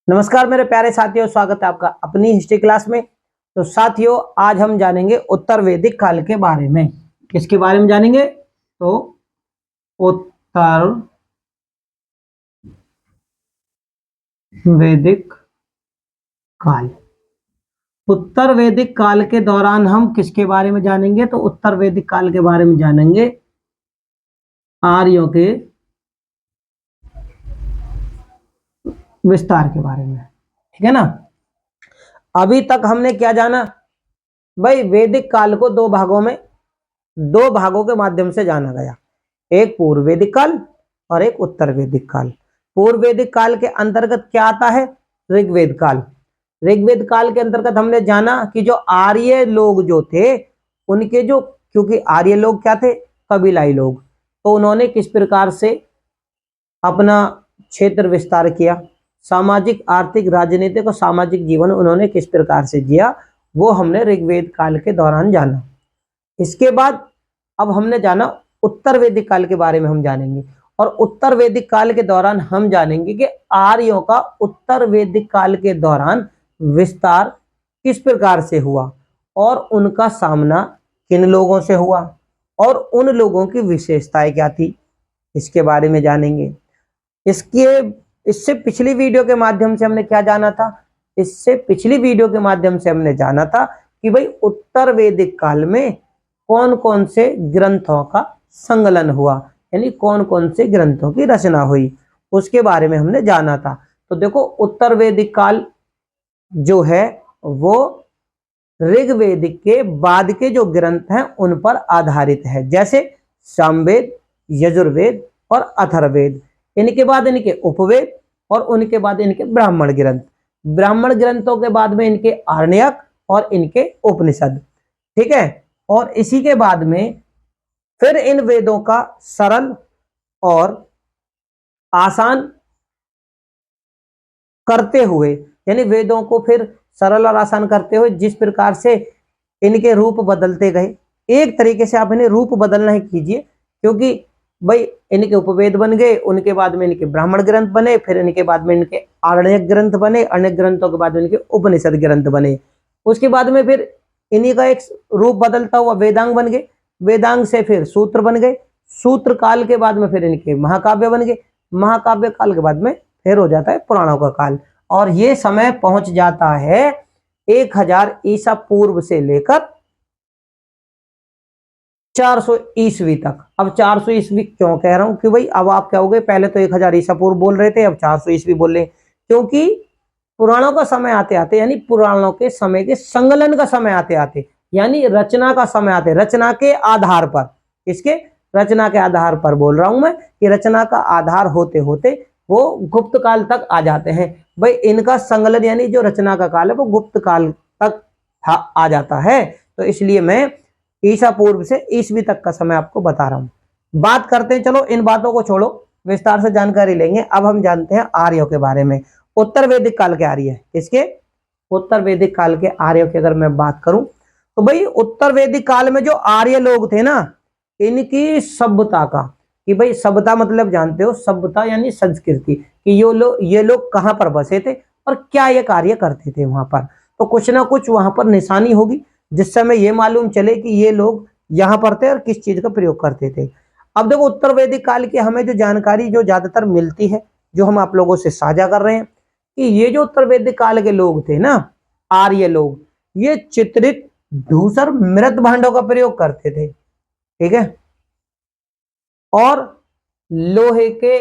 नमस्कार मेरे प्यारे साथियों, स्वागत है आपका अपनी हिस्ट्री क्लास में। तो साथियों, आज हम जानेंगे उत्तर वैदिक काल के बारे में। किसके बारे में जानेंगे? तो उत्तर वैदिक काल। उत्तर वैदिक काल के दौरान हम किसके बारे में जानेंगे? तो उत्तर वैदिक काल के बारे में जानेंगे आर्यों के विस्तार के बारे में। ठीक है ना। अभी तक हमने क्या जाना भाई? वैदिक काल को दो भागों के माध्यम से जाना गया। एक पूर्व वैदिक काल और एक उत्तर वैदिक काल। पूर्व वैदिक काल के अंतर्गत क्या आता है? ऋग्वेद काल। ऋग्वेद काल के अंतर्गत हमने जाना कि जो आर्य लोग जो थे, उनके जो, क्योंकि आर्य लोग क्या थे? कबीलाई लोग। तो उन्होंने किस प्रकार से अपना क्षेत्र विस्तार किया, सामाजिक, आर्थिक, राजनीतिक और सामाजिक जीवन उन्होंने किस प्रकार से जिया, वो हमने ऋग्वेद काल के दौरान जाना। इसके बाद अब हमने जाना उत्तर वैदिक काल के बारे में हम जानेंगे। और उत्तर वैदिक काल के दौरान हम जानेंगे कि आर्यों का उत्तर वैदिक काल के दौरान विस्तार किस प्रकार से हुआ और उनका सामना किन लोगों से हुआ और उन लोगों की विशेषताएं क्या थी, इसके बारे में जानेंगे। इससे पिछली वीडियो के माध्यम से हमने क्या जाना था? इससे पिछली वीडियो के माध्यम से हमने जाना था कि भाई उत्तर वैदिक काल में कौन कौन से ग्रंथों का संकलन हुआ, यानी कौन कौन से ग्रंथों की रचना हुई, उसके बारे में हमने जाना था। तो देखो, उत्तर वैदिक काल जो है वो ऋग्वेदिक के बाद के जो ग्रंथ हैं उन पर आधारित है, जैसे सामवेद, यजुर्वेद और अथर्ववेद। इनके बाद इनके उपवेद और उनके बाद इनके ब्राह्मण ग्रंथ। ब्राह्मण ग्रंथों के बाद में इनके आरण्यक और इनके उपनिषद। ठीक है। और इसी के बाद में फिर इन वेदों का सरल और आसान करते हुए, यानी वेदों को फिर सरल और आसान करते हुए जिस प्रकार से इनके रूप बदलते गए, एक तरीके से आप इन्हें रूप बदलना ही कीजिए, क्योंकि भाई इनके उपवेद बन गए, उनके बाद में इनके ब्राह्मण ग्रंथ बने, फिर इनके बाद में इनके आरण्यक ग्रंथ बने, आरण्यक ग्रंथों के बाद में इनके उपनिषद ग्रंथ बने। उसके बाद में फिर इन्हीं का एक रूप बदलता हुआ वेदांग बन गए, वेदांग से फिर सूत्र बन गए, सूत्र काल के बाद में फिर इनके महाकाव्य बन गए, महाकाव्य काल के बाद में फिर हो जाता है पुराणों का काल। और ये समय पहुंच जाता है 1000 ईसा पूर्व से लेकर 400 ईस्वी तक। अब 400 ईस्वी क्यों कह रहा हूं कि भाई अब आप क्या हो गए, पहले तो 1000 ईसा पूर्व बोल रहे थे, अब 400 ईस्वी बोल रहे, क्योंकि पुराणों का समय आते आते, यानी पुराणों के समय के संकलन का समय आते आते, यानी रचना का समय आते, रचना के आधार पर, इसके रचना के आधार पर बोल रहा हूं मैं कि रचना का आधार होते होते वो गुप्त काल तक आ जाते हैं। भाई इनका संकलन यानी जो रचना का काल है वो गुप्त काल तक आ जाता है। तो इसलिए मैं ईसा पूर्व से ईस्वी तक का समय आपको बता रहा हूं। बात करते हैं, चलो इन बातों को छोड़ो, विस्तार से जानकारी लेंगे। अब हम जानते हैं आर्यों के बारे में। उत्तर वैदिक काल के आर्य, किसके? उत्तर वैदिक काल के आर्यों की अगर मैं बात करूं तो भाई उत्तर वैदिक काल में जो आर्य लोग थे ना, इनकी सभ्यता का, कि भाई सभ्यता मतलब जानते हो, सभ्यता यानी संस्कृति, कि ये लोग कहां पर बसे थे और क्या ये कार्य करते थे वहां पर। तो कुछ ना कुछ वहां पर निशानी होगी जिससे हमें ये मालूम चले कि ये लोग यहां पर थे और किस चीज का प्रयोग करते थे। अब देखो, उत्तर वैदिक काल की हमें जो जानकारी जो ज्यादातर मिलती है, जो हम आप लोगों से साझा कर रहे हैं, कि ये जो उत्तर वैदिक काल के लोग थे ना, आर्य लोग, ये चित्रित धूसर मृत भांडों का प्रयोग करते थे। ठीक है। और लोहे के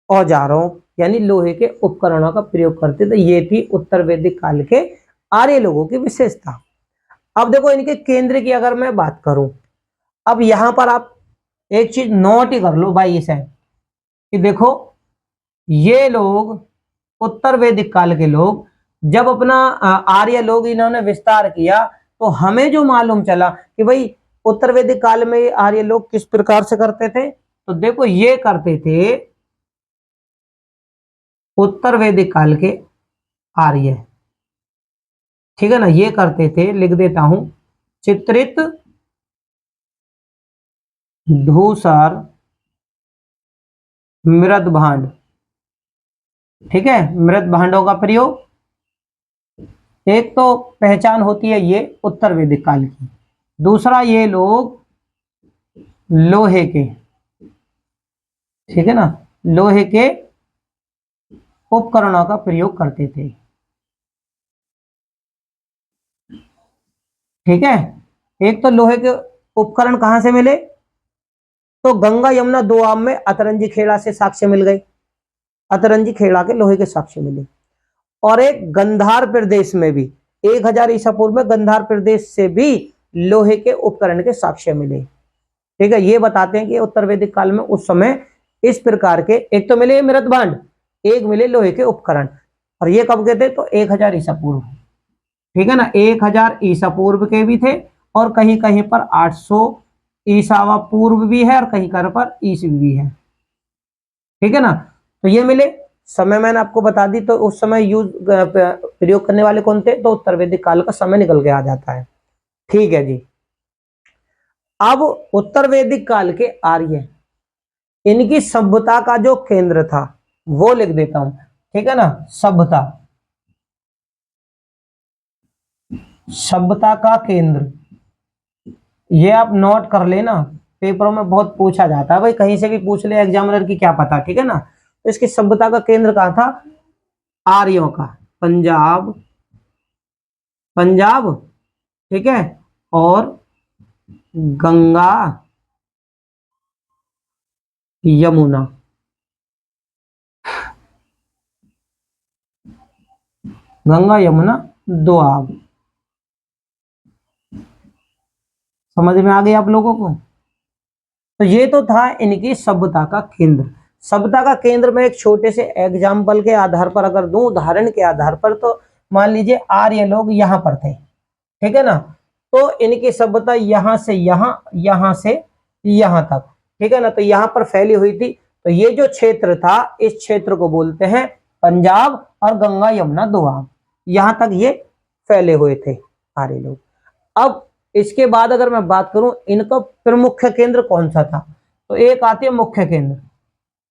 औजारों यानी लोहे के उपकरणों का प्रयोग करते थे। ये थी उत्तर वैदिक काल के आर्य लोगों की विशेषता। अब देखो, इनके केंद्र की अगर मैं बात करूं, अब यहां पर आप एक चीज नोट ही कर लो भाई इसे, कि देखो ये लोग, उत्तर वैदिक काल के लोग, जब अपना आर्य लोग इन्होंने विस्तार किया, तो हमें जो मालूम चला कि भाई उत्तर वैदिक काल में आर्य लोग किस प्रकार से करते थे, तो देखो ये करते थे उत्तर वैदिक काल के आर्य। ठीक है ना, ये करते थे, लिख देता हूं, चित्रित धूसर मृद भांड ठीक है, मृत भांडों का प्रयोग। एक तो पहचान होती है ये उत्तर वैदिक काल की, दूसरा ये लोग लोहे के, ठीक है ना, लोहे के उपकरणों का प्रयोग करते थे। ठीक है, एक तो लोहे के उपकरण कहां से मिले, तो गंगा यमुना दोआब में अतरंजी खेड़ा से साक्ष्य मिल गए, अतरंजी खेड़ा के लोहे के साक्ष्य मिले। और एक गंधार प्रदेश में भी 1000 ईसा पूर्व में गंधार प्रदेश से भी लोहे के उपकरण के साक्ष्य मिले। ठीक है, ये बताते हैं कि उत्तर वैदिक काल में उस समय इस प्रकार के एक तो मिले मृत भांड, एक मिले लोहे के उपकरण, और ये कब के थे, तो 1000 ईसा पूर्व। ठीक है ना, 1000 ईसा पूर्व के भी थे, और कहीं कहीं पर 800 ईसावा पूर्व भी है, और कहीं कहीं पर ईसवी भी है। ठीक है ना, तो ये मिले। समय मैंने आपको बता दी, तो उस समय यूज प्रयोग करने वाले कौन थे, तो उत्तर वैदिक काल का समय निकल के आ जाता है। ठीक है जी, अब उत्तर वैदिक काल के आर्य, इनकी सभ्यता का जो केंद्र था वो लिख देता हूं। ठीक है ना, सभ्यता, सभ्यता का केंद्र, ये आप नोट कर लेना, पेपरों में बहुत पूछा जाता है भाई, कहीं से भी पूछ ले एग्जामिनर की क्या पता। ठीक है ना, तो इसकी सभ्यता का केंद्र कहां था, आर्यों का पंजाब, पंजाब, ठीक है, और गंगा यमुना, गंगा यमुना दोआब। समझ में आ गई आप लोगों को, तो ये तो था इनकी सभ्यता का केंद्र। सभ्यता का केंद्र में एक छोटे से एग्जाम्पल के आधार पर अगर दूं, उदाहरण के आधार पर, तो मान लीजिए आर्य लोग यहां पर थे। ठीक है ना, तो इनकी सभ्यता यहां से यहां, यहां से यहां तक, ठीक है ना, तो यहां पर फैली हुई थी। तो ये जो क्षेत्र था, इस क्षेत्र को बोलते हैं पंजाब और गंगा यमुना दोआब, यहां तक ये फैले हुए थे आर्य लोग। अब इसके बाद अगर मैं बात करूं इनका प्रमुख केंद्र कौन सा था, तो एक आती है मुख्य केंद्र,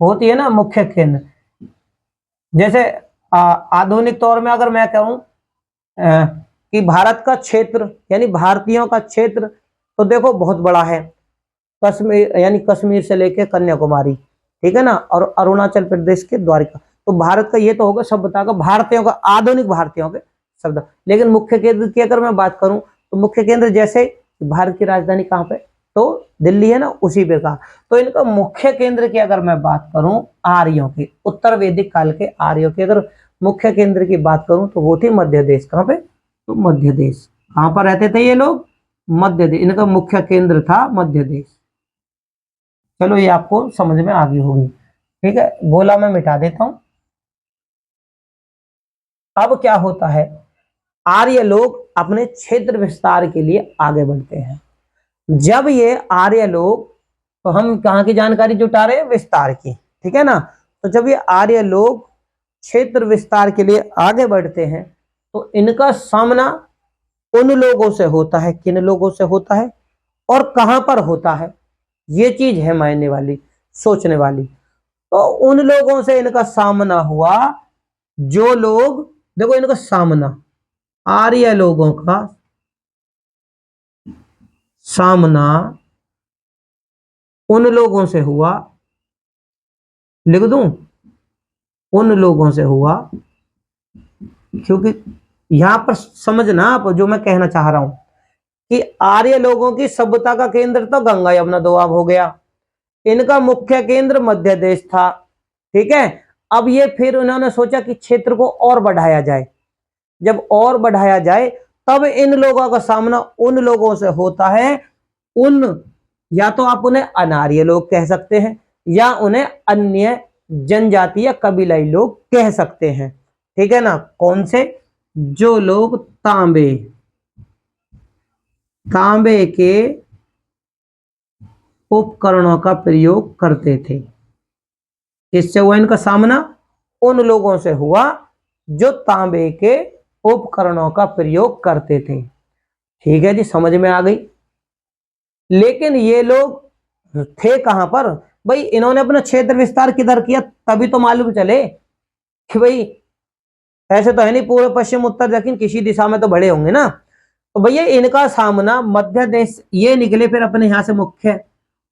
होती है ना मुख्य केंद्र। जैसे आधुनिक तौर में अगर मैं कहूं कि भारत का क्षेत्र यानी भारतीयों का क्षेत्र, तो देखो बहुत बड़ा है, कश्मीर यानी कश्मीर से लेके कन्याकुमारी, ठीक है ना, और अरुणाचल प्रदेश के द्वारका। तो भारत का ये तो होगा सभ्यता का, भारतीयों का, आधुनिक भारतीयों के शब्द। लेकिन मुख्य केंद्र की अगर मैं बात करूं, तो मुख्य केंद्र जैसे भारत की राजधानी कहां पे, तो दिल्ली है ना, उसी पे कहा। तो इनका मुख्य केंद्र की अगर मैं बात करूं, आर्यों की, उत्तर वैदिक काल के आर्यों की अगर मुख्य केंद्र की बात करूं, तो वो थी मध्य देश। कहां पे, तो मध्य देश। कहां पर रहते थे ये लोग, मध्य देश, इनका मुख्य केंद्र था मध्य देश। चलो ये आपको समझ में आ गई होगी। ठीक है, गोला मैं मिटा देता हूं। अब क्या होता है, आर्य लोग अपने क्षेत्र विस्तार के लिए आगे बढ़ते हैं। जब ये आर्य लोग, तो हम कहां की जानकारी जुटा रहे हैं, विस्तार की। ठीक है ना, तो जब ये आर्य लोग क्षेत्र विस्तार के लिए आगे बढ़ते हैं, तो इनका सामना उन लोगों से होता है, किन लोगों से होता है और कहां पर होता है, ये चीज है मायने वाली, सोचने वाली। तो उन लोगों से इनका सामना हुआ जो लोग, देखो इनका सामना, आर्य लोगों का सामना उन लोगों से हुआ, लिख दूं, उन लोगों से हुआ, क्योंकि यहां पर समझना आप जो मैं कहना चाह रहा हूं कि आर्य लोगों की सभ्यता का केंद्र तो गंगा यमुना दोआब हो गया, इनका मुख्य केंद्र मध्य देश था। ठीक है, अब ये फिर उन्होंने सोचा कि क्षेत्र को और बढ़ाया जाए, जब और बढ़ाया जाए तब इन लोगों का सामना उन लोगों से होता है, उन, या तो आप उन्हें अनार्य लोग कह सकते हैं, या उन्हें अन्य जनजाति या कबीलाई लोग कह सकते हैं। ठीक है ना, कौन से, जो लोग तांबे, तांबे के उपकरणों का प्रयोग करते थे। किससे हुआ इनका सामना, उन लोगों से हुआ जो तांबे के उपकरणों का प्रयोग करते थे। ठीक है जी, समझ में आ गई। लेकिन ये लोग थे कहां पर भाई, इन्होंने अपना क्षेत्र विस्तार किधर किया, तभी तो मालूम चले कि भाई ऐसे तो है नहीं पूर्व पश्चिम उत्तर दक्षिण किसी दिशा में तो बड़े होंगे ना। तो भैया इनका सामना मध्य देश ये निकले फिर अपने यहाँ से मुख्य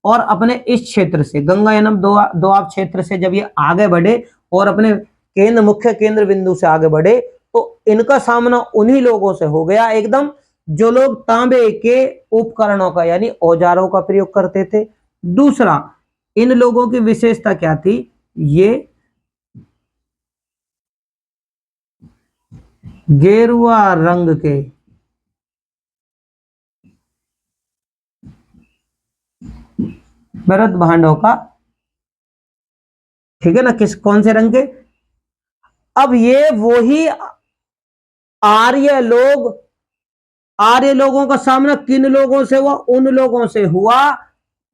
और अपने इस क्षेत्र से गंगा यमुना दोआब क्षेत्र से जब ये आगे बढ़े और अपने केंद्र मुख्य केंद्र बिंदु से आगे बढ़े तो इनका सामना उन्हीं लोगों से हो गया एकदम जो लोग तांबे के उपकरणों का यानी औजारों का प्रयोग करते थे। दूसरा, इन लोगों की विशेषता क्या थी, ये गेरुआ रंग के मृत भांडों का, ठीक है ना, किस कौन से रंग के। अब ये वही आर्य लोग, आर्य लोगों का सामना किन लोगों से हुआ, उन लोगों से हुआ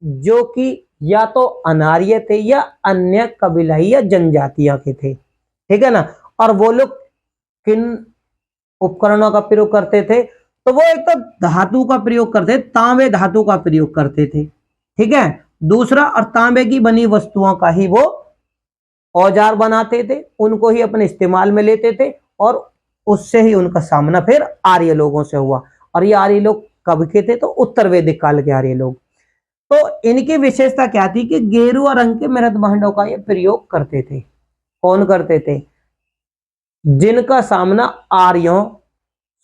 जो कि या तो अनार्य थे या अन्य कबीलाई या जनजातियां के थे, ठीक है ना। और वो लोग किन उपकरणों का प्रयोग करते थे, तो वो एक तो धातु का प्रयोग करते, तांबे धातु का प्रयोग करते थे, ठीक है। दूसरा, और तांबे की बनी वस्तुओं का ही वो औजार बनाते थे, उनको ही अपने इस्तेमाल में लेते थे और उससे ही उनका सामना फिर आर्य लोगों से हुआ। और ये आर्य लोग कब के थे, तो उत्तर वैदिक काल के आर्य लोग। तो इनकी विशेषता क्या थी कि गेरुआ रंग के मृत भांडों का ये प्रयोग करते थे। कौन करते थे, जिनका सामना आर्यों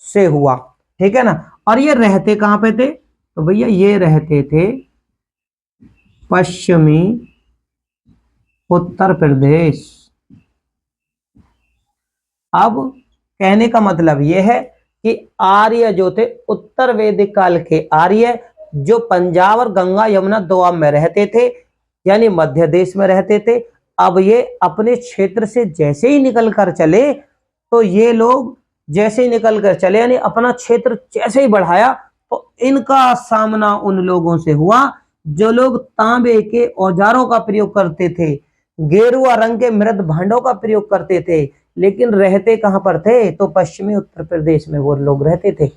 से हुआ, ठीक है ना। और ये रहते कहां पे थे, तो भैया ये रहते थे पश्चिमी उत्तर प्रदेश। अब कहने का मतलब यह है कि आर्य जो थे उत्तर वैदिक काल के आर्य जो पंजाब और गंगा यमुना दोआब में रहते थे यानी मध्य देश में रहते थे, अब ये अपने क्षेत्र से जैसे ही निकल कर चले, तो ये लोग जैसे ही निकल कर चले यानी अपना क्षेत्र जैसे ही बढ़ाया, तो इनका सामना उन लोगों से हुआ जो लोग तांबे के औजारों का प्रयोग करते थे, गेरुआ रंग के मृत भांडों का प्रयोग करते थे, लेकिन रहते कहां पर थे, तो पश्चिमी उत्तर प्रदेश में वो लोग रहते थे।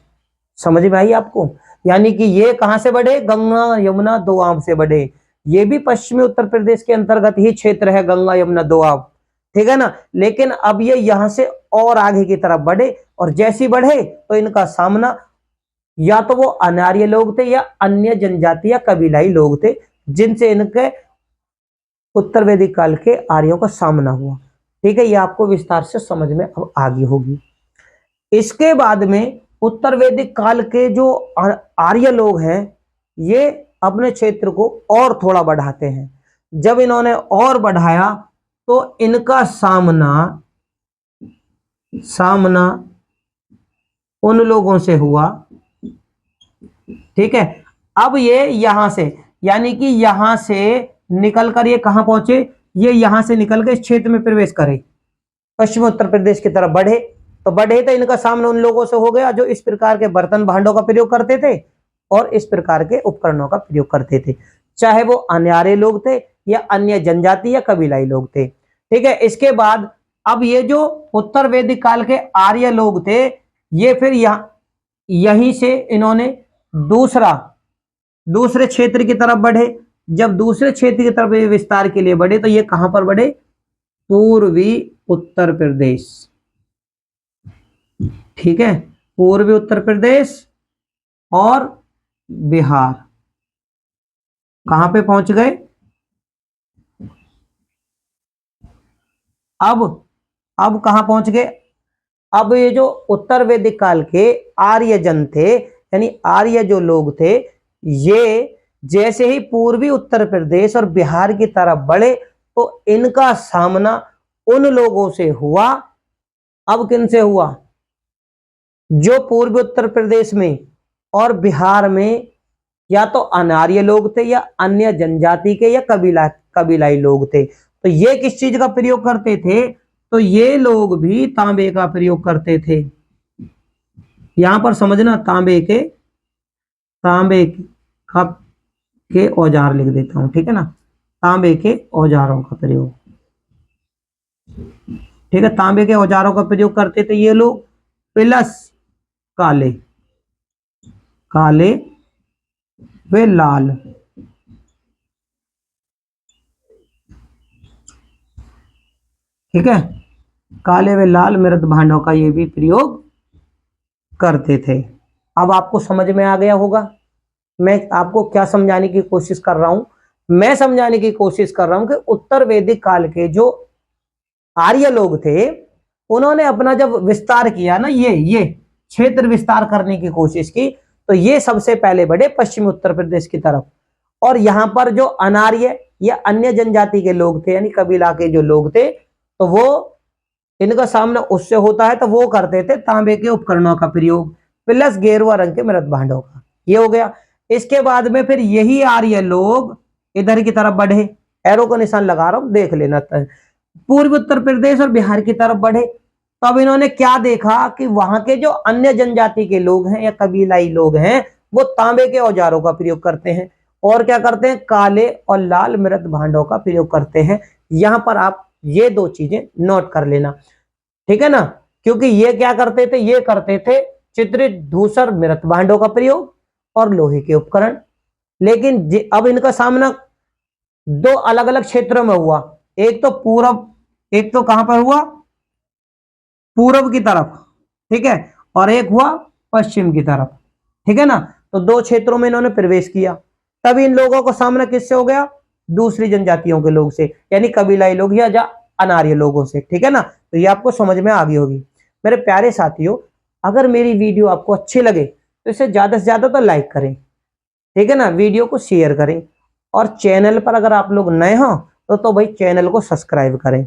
समझ में आई आपको, यानी कि ये कहां से बढ़े, गंगा यमुना दोआब से बढ़े। ये भी पश्चिमी उत्तर प्रदेश के अंतर्गत ही क्षेत्र है गंगा यमुना दोआब, ठीक है ना। लेकिन अब ये यहां से और आगे की तरफ बढ़े और जैसी बढ़े तो इनका सामना या तो वो अनार्य लोग थे या अन्य जनजाति या कबीलाई लोग थे जिनसे इनके उत्तर वैदिक काल के आर्यों का सामना हुआ, ठीक है। ये आपको विस्तार से समझ में अब आगे होगी। इसके बाद में उत्तर वैदिक काल के जो आर्य लोग हैं ये अपने क्षेत्र को और थोड़ा बढ़ाते हैं। जब इन्होंने और बढ़ाया तो इनका सामना उन लोगों से हुआ, ठीक है। अब ये यहां से यानी कि यहां से निकलकर ये कहां पहुंचे, ये यहां से निकल के इस क्षेत्र में प्रवेश करे, पश्चिम उत्तर प्रदेश की तरफ बढ़े। तो बढ़े तो इनका सामना उन लोगों से हो गया जो इस प्रकार के बर्तन भांडों का प्रयोग करते थे और इस प्रकार के उपकरणों का प्रयोग करते थे, चाहे वो अनार्य लोग थे या अन्य जनजाति या कबीलाई लोग थे, ठीक है। इसके बाद अब ये जो उत्तर वैदिक काल के आर्य लोग थे ये फिर यहीं से इन्होंने दूसरे क्षेत्र की तरफ बढ़े। जब दूसरे क्षेत्र की तरफ विस्तार के लिए बढ़े तो ये कहां पर बढ़े, पूर्वी उत्तर प्रदेश, ठीक है। पूर्वी उत्तर प्रदेश और बिहार कहां पे पहुंच गए। अब कहां पहुंच गए, अब ये जो उत्तर वैदिक काल के आर्य जन थे यानी आर्य जो लोग थे ये जैसे ही पूर्वी उत्तर प्रदेश और बिहार की तरफ बढ़े तो इनका सामना उन लोगों से हुआ। अब किन से हुआ, जो पूर्वी उत्तर प्रदेश में और बिहार में या तो अनार्य लोग थे या अन्य जनजाति के या कबीलाई लोग थे। तो ये किस चीज का प्रयोग करते थे, तो ये लोग भी तांबे का प्रयोग करते थे। यहां पर समझना तांबे का के औजार लिख देता हूं, ठीक है ना, तांबे के औजारों का प्रयोग, ठीक है। तांबे के औजारों का प्रयोग करते थे ये लोग, प्लस काले वे लाल, ठीक है। काले व लाल मृत भांडों का ये भी प्रयोग करते थे। अब आपको समझ में आ गया होगा मैं आपको क्या समझाने की कोशिश कर रहा हूं। मैं समझाने की कोशिश कर रहा हूं कि उत्तर वैदिक काल के जो आर्य लोग थे उन्होंने अपना जब विस्तार किया ना, ये क्षेत्र विस्तार करने की कोशिश की, तो ये सबसे पहले बढ़े पश्चिमी उत्तर प्रदेश की तरफ। और यहां पर जो अनार्य या अन्य जनजाति के लोग थे यानी कबीला के जो लोग थे, तो वो इनका सामना उससे होता है तो वो करते थे तांबे के उपकरणों का प्रयोग प्लस गेरुआ रंग के मृत भांडों का। ये हो गया। इसके बाद में फिर यही आर्य लोग इधर की तरफ बढ़े, एरो का निशान लगा रहा हूं देख लेना, पूर्वी उत्तर प्रदेश और बिहार की तरफ बढ़े। तो अब इन्होंने क्या देखा कि वहां के जो अन्य जनजाति के लोग हैं या कबीलाई लोग हैं वो तांबे के औजारों का प्रयोग करते हैं और क्या करते हैं, काले और लाल मृत भांडों का प्रयोग करते हैं। यहां पर आप ये दो चीजें नोट कर लेना, ठीक है ना, क्योंकि ये क्या करते थे, ये करते थे चित्रित धूसर मृत भांडों का प्रयोग और लोहे के उपकरण। लेकिन अब इनका सामना दो अलग अलग क्षेत्रों में हुआ, एक तो पूरब, एक तो कहां पर हुआ, पूरब की तरफ, ठीक है, और एक हुआ पश्चिम की तरफ, ठीक है ना। तो दो क्षेत्रों में इन्होंने प्रवेश किया। तब इन लोगों का सामना किससे हो गया, दूसरी जनजातियों के लोग से यानी कबीलाई लोग या अनार्य लोगों से, ठीक है ना। तो ये आपको समझ में आ गई होगी। मेरे प्यारे साथियों, अगर मेरी वीडियो आपको अच्छी लगे तो इसे ज्यादा से ज्यादा तो लाइक करें, ठीक है ना, वीडियो को शेयर करें और चैनल पर अगर आप लोग नए हो तो भाई चैनल को सब्सक्राइब करें।